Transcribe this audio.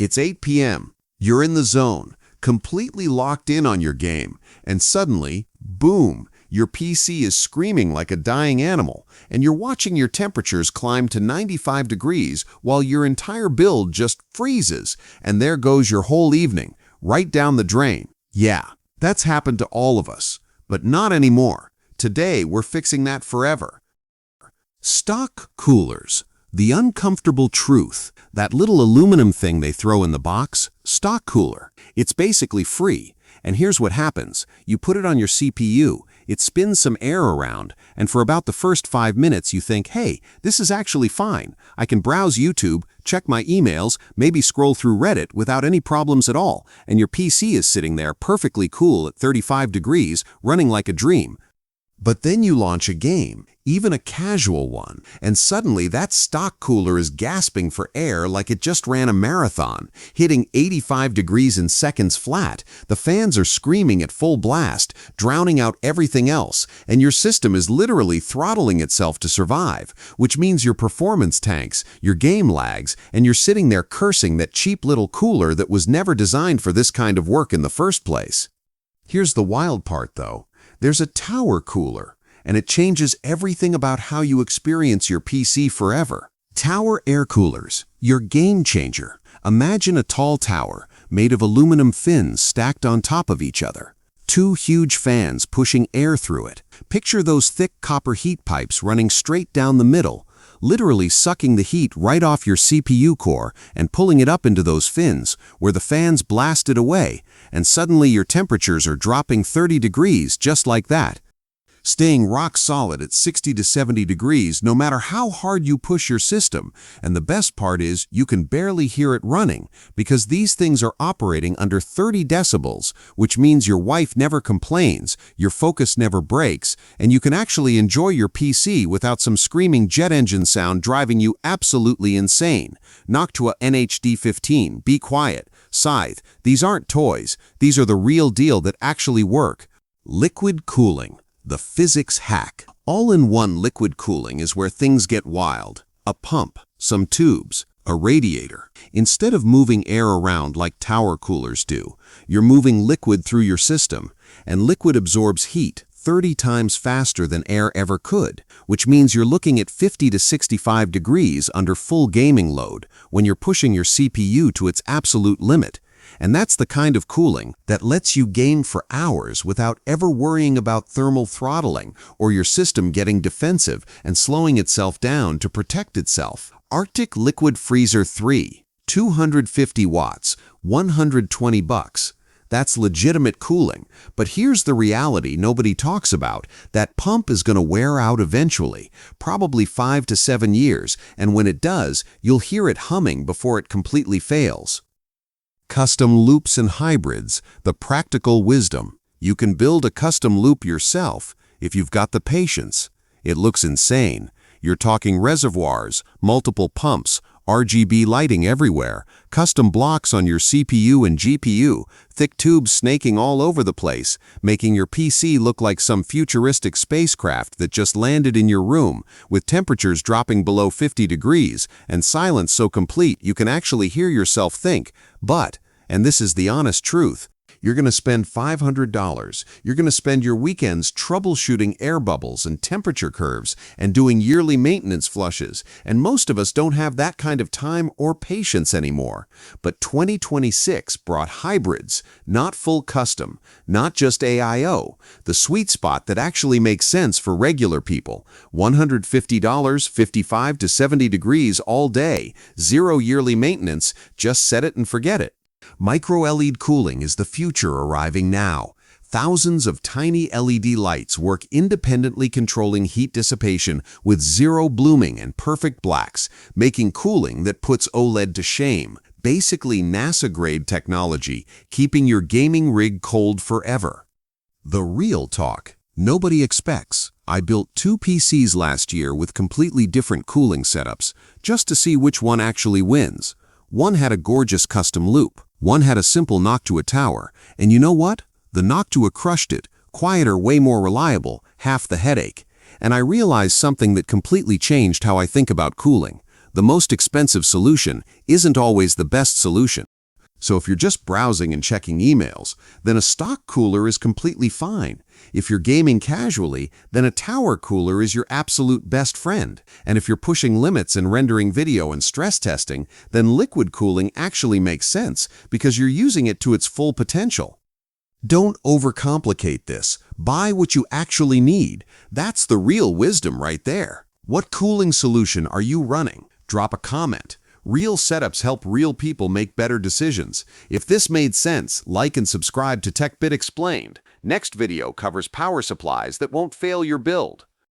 It's 8 p.m. You're in the zone, completely locked in on your game, and suddenly, boom, your PC is screaming like a dying animal, and you're watching your temperatures climb to 95 degrees while your entire build just freezes, and there goes your whole evening, right down the drain. Yeah, that's happened to all of us, but not anymore. Today, we're fixing that forever. Stock coolers. The uncomfortable truth. That little aluminum thing they throw in the box, stock cooler. It's basically free. And here's what happens. You put it on your CPU, it spins some air around, and for about the first 5 minutes you think, hey, this is actually fine. I can browse YouTube, check my emails, maybe scroll through Reddit without any problems at all, and your PC is sitting there perfectly cool at 35 degrees, running like a dream. But then you launch a game, even a casual one, and suddenly that stock cooler is gasping for air like it just ran a marathon, hitting 85 degrees in seconds flat. The fans are screaming at full blast, drowning out everything else, and your system is literally throttling itself to survive, which means your performance tanks, your game lags, and you're sitting there cursing that cheap little cooler that was never designed for this kind of work in the first place. Here's the wild part, though. There's a tower cooler, and it changes everything about how you experience your PC forever. Tower air coolers, your game changer. Imagine a tall tower made of aluminum fins stacked on top of each other. 2 huge fans pushing air through it. Picture those thick copper heat pipes running straight down the middle, literally sucking the heat right off your CPU core and pulling it up into those fins, where the fans blast it away, and suddenly your temperatures are dropping 30 degrees just like that. Staying rock solid at 60 to 70 degrees no matter how hard you push your system, and the best part is you can barely hear it running because these things are operating under 30 decibels, which means your wife never complains, your focus never breaks, and you can actually enjoy your PC without some screaming jet engine sound driving you absolutely insane. Noctua NHD15, be quiet. Scythe, these aren't toys, these are the real deal that actually work. Liquid cooling. The physics hack. All-in-one liquid cooling is where things get wild. A pump, some tubes, a radiator. Instead of moving air around like tower coolers do, you're moving liquid through your system, and liquid absorbs heat 30 times faster than air ever could, which means you're looking at 50 to 65 degrees under full gaming load when you're pushing your CPU to its absolute limit. And that's the kind of cooling that lets you game for hours without ever worrying about thermal throttling or your system getting defensive and slowing itself down to protect itself. Arctic Liquid Freezer 3, 250 watts, $120. That's legitimate cooling, but here's the reality nobody talks about. That pump is going to wear out eventually, probably 5 to 7 years, and when it does, you'll hear it humming before it completely fails. Custom loops and hybrids, the practical wisdom. You can build a custom loop yourself if you've got the patience. It looks insane. You're talking reservoirs, multiple pumps, RGB lighting everywhere, custom blocks on your CPU and GPU, thick tubes snaking all over the place, making your PC look like some futuristic spacecraft that just landed in your room, with temperatures dropping below 50 degrees and silence so complete you can actually hear yourself think. But, and this is the honest truth, you're going to spend $500. You're going to spend your weekends troubleshooting air bubbles and temperature curves and doing yearly maintenance flushes. And most of us don't have that kind of time or patience anymore. But 2026 brought hybrids, not full custom, not just AIO, the sweet spot that actually makes sense for regular people. $150, 55 to 70 degrees all day, 0 yearly maintenance, just set it and forget it. Micro-LED cooling is the future arriving now. Thousands of tiny LED lights work independently controlling heat dissipation with zero blooming and perfect blacks, making cooling that puts OLED to shame. Basically NASA-grade technology, keeping your gaming rig cold forever. The real talk. Nobody expects. I built 2 PCs last year with completely different cooling setups, just to see which one actually wins. One had a gorgeous custom loop. One had a simple Noctua tower, and you know what? The Noctua crushed it, quieter, way more reliable, half the headache. And I realized something that completely changed how I think about cooling. the most expensive solution isn't always the best solution. So if you're just browsing and checking emails, then a stock cooler is completely fine. If you're gaming casually, then a tower cooler is your absolute best friend. And if you're pushing limits and rendering video and stress testing, then liquid cooling actually makes sense because you're using it to its full potential. Don't overcomplicate this. Buy what you actually need. That's the real wisdom right there. What cooling solution are you running? Drop a comment. Real setups help real people make better decisions. If this made sense, like and subscribe to TechBit Explained. Next video covers power supplies that won't fail your build.